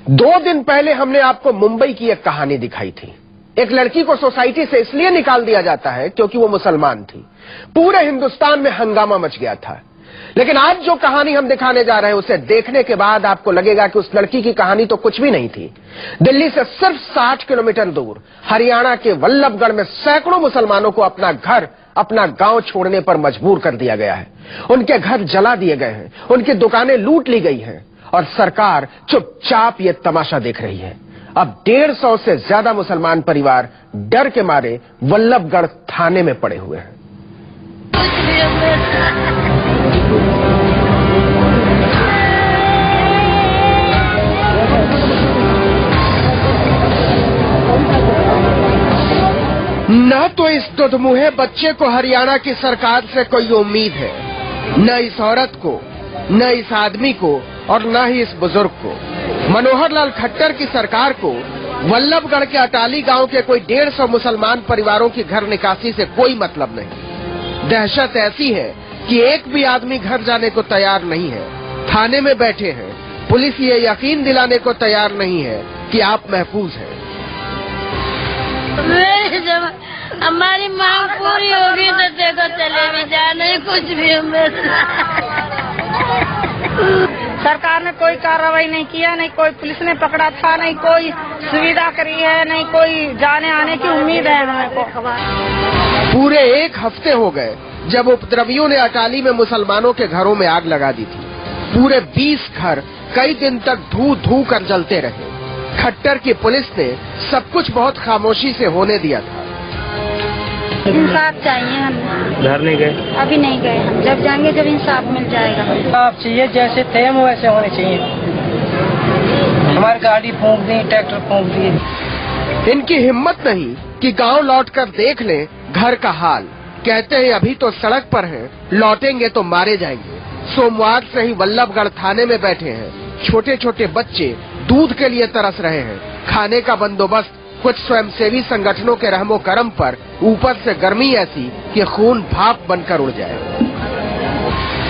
2 दिन पहले हमने आपको मुंबई की एक कहानी दिखाई थी। एक लड़की को सोसाइटी से इसलिए निकाल दिया जाता है क्योंकि वो मुसलमान थी। पूरे हिंदुस्तान में हंगामा मच गया था। लेकिन आज जो कहानी हम दिखाने जा रहे हैं उसे देखने के बाद आपको लगेगा कि उस लड़की की कहानी तो कुछ भी नहीं थी। दिल्ली से सिर्फ 60 किलोमीटर दूर हरियाणा के वल्लभगढ़ में सैकड़ों मुसलमानों को अपना घर, अपना गांव छोड़ने पर मजबूर कर दिया गया है। उनके घर जला दिए गए हैं, उनकी दुकानें लूट ली गई हैं और सरकार चुपचाप ये तमाशा देख रही है। अब 150 से ज्यादा मुसलमान परिवार डर के मारे वल्लभगढ़ थाने में पड़े हुए हैं। न तो इस दुधमुहे बच्चे को हरियाणा की सरकार से कोई उम्मीद है, न इस औरत को, न इस आदमी को और न ही इस बुजुर्ग को। मनोहर लाल खट्टर की सरकार को वल्लभगढ़ के अटाली गांव के कोई 150 मुसलमान परिवारों की घर निकासी से कोई मतलब नहीं। दहशत ऐसी है कि एक भी आदमी घर जाने को तैयार नहीं है। थाने में बैठे हैं, पुलिस ये यकीन दिलाने को तैयार नहीं है कि आप महफूज हैं। जब हमारी मांग पूरी होगी तो देखो चले भी जाने कुछ भी हमें। सरकार ने कोई कार्रवाई नहीं किया, नहीं कोई पुलिस ने पकड़ा था, नहीं कोई सुविधा करी है, नहीं कोई जाने आने की उम्मीद है हमें को। पूरे 1 हफ्ते हो गए जब उपद्रवियों ने अटाली में मुसलमानों के घरों में आग लगा दी थी। पूरे 20 घर कई दिन तक धू धू कर जलते रहे। खट्टर की पुलिस ने सब कुछ बहुत खामोशी से होने दिया था। इंसाफ चाहिए हमें। घर नहीं गए? अभी नहीं गए, हम जब जाएंगे जब इंसाफ मिल जाएगा। इंसाफ चाहिए, जैसे थे हम वैसे होने चाहिए। हमारी गाड़ी फूंक दी, ट्रैक्टर फूंक दिए। इनकी हिम्मत नहीं कि गांव लौटकर देख लें घर का हाल। कहते हैं अभी तो सड़क पर हैं, लौटेंगे तो मारे जाएंगे। सोमवार से ही वल्लभगढ़ थाने में बैठे हैं। छोटे छोटे बच्चे दूध के लिए तरस रहे हैं। खाने का बंदोबस्त कुछ स्वयंसेवी संगठनों के रहमो करम पर, ऊपर से गर्मी ऐसी कि खून भाप बनकर उड़ जाए।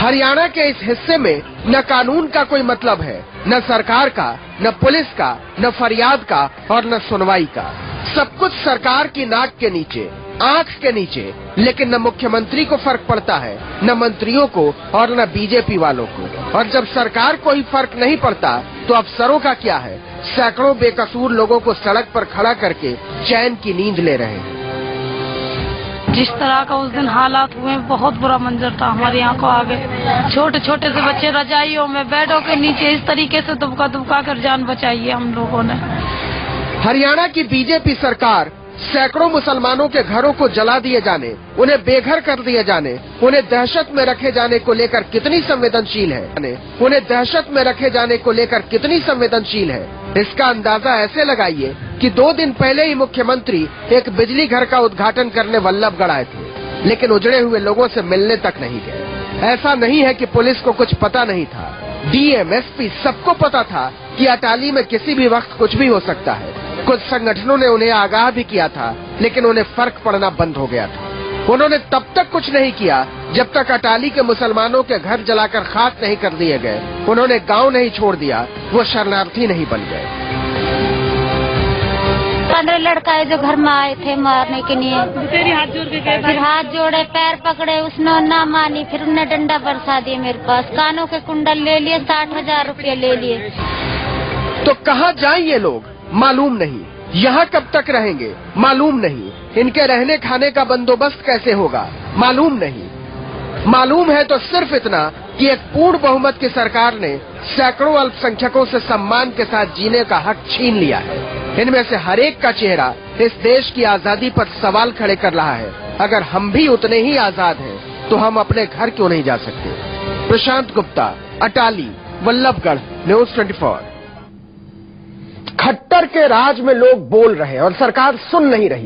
हरियाणा के इस हिस्से में न कानून का कोई मतलब है, न सरकार का, न पुलिस का, न फरियाद का और न सुनवाई का। सब कुछ सरकार की नाक के नीचे, आंख के नीचे। लेकिन न मुख्यमंत्री को फर्क पड़ता है, न मंत्रियों को और न बीजेपी वालों को। और जब सरकार को ही फर्क नहीं पड़ता तो अफसरों का क्या है? सैकड़ों बेकसूर लोगों को सड़क पर खड़ा करके चैन की नींद ले रहे हैं। जिस तरह का उस दिन हालात हुए, बहुत बुरा मंजर था हमारी आंखों आगे। छोटे छोटे से बच्चे रजाइयों में, बेडों के नीचे इस तरीके से दुबका दुबका कर जान बचाई है हम लोगों ने। हरियाणा की बीजेपी सरकार सैकड़ों मुसलमानों के घरों को जला दिए जाने, उन्हें बेघर कर दिए जाने, उन्हें दहशत में रखे जाने को लेकर कितनी संवेदनशील है। उन्हें दहशत में रखे जाने को लेकर कितनी संवेदनशील है, इसका अंदाजा ऐसे लगाइए कि 2 दिन पहले ही मुख्यमंत्री एक बिजली घर का उद्घाटन करने वल्लभगढ़ आए थे, लेकिन उजड़े हुए लोगों से मिलने तक नहीं गए। ऐसा नहीं है कि पुलिस को कुछ पता नहीं था। डीएम, एसपी सबको पता था कि अटाली में किसी भी वक्त कुछ भी हो सकता है। कुछ संगठनों ने उन्हें आगाह भी किया था, लेकिन उन्हें फर्क पड़ना बंद हो गया था। उन्होंने तब तक कुछ नहीं किया जब तक अटाली के मुसलमानों के घर जलाकर खाक नहीं कर दिए गए। उन्होंने गांव नहीं छोड़ दिया, वो शरणार्थी नहीं बन गए। 15 लड़का है जो घर में आए थे मारने के लिए। फिर हाथ जोड़े, पैर पकड़े, उसने ना मानी। फिर उन्हें डंडा बरसा दिया मेरे पास। कानों के कुंडल ले लिए, 60,000 रुपये ले लिए। तो कहाँ जाएं ये लोग मालूम नहीं। यहाँ कब तक रहेंगे मालूम नहीं। इनके रहने खाने का बंदोबस्त कैसे होगा मालूम नहीं। मालूम है तो सिर्फ इतना कि एक पूर्ण बहुमत की सरकार ने सैकड़ों अल्पसंख्यकों से सम्मान के साथ जीने का हक छीन लिया है। इनमें से हर एक का चेहरा इस देश की आजादी पर सवाल खड़े कर रहा है। अगर हम भी उतने ही आजाद हैं तो हम अपने घर क्यों नहीं जा सकते? प्रशांत गुप्ता, अटाली, वल्लभगढ़, न्यूज 24। खट्टर के राज में लोग बोल रहे हैं और सरकार सुन नहीं रही।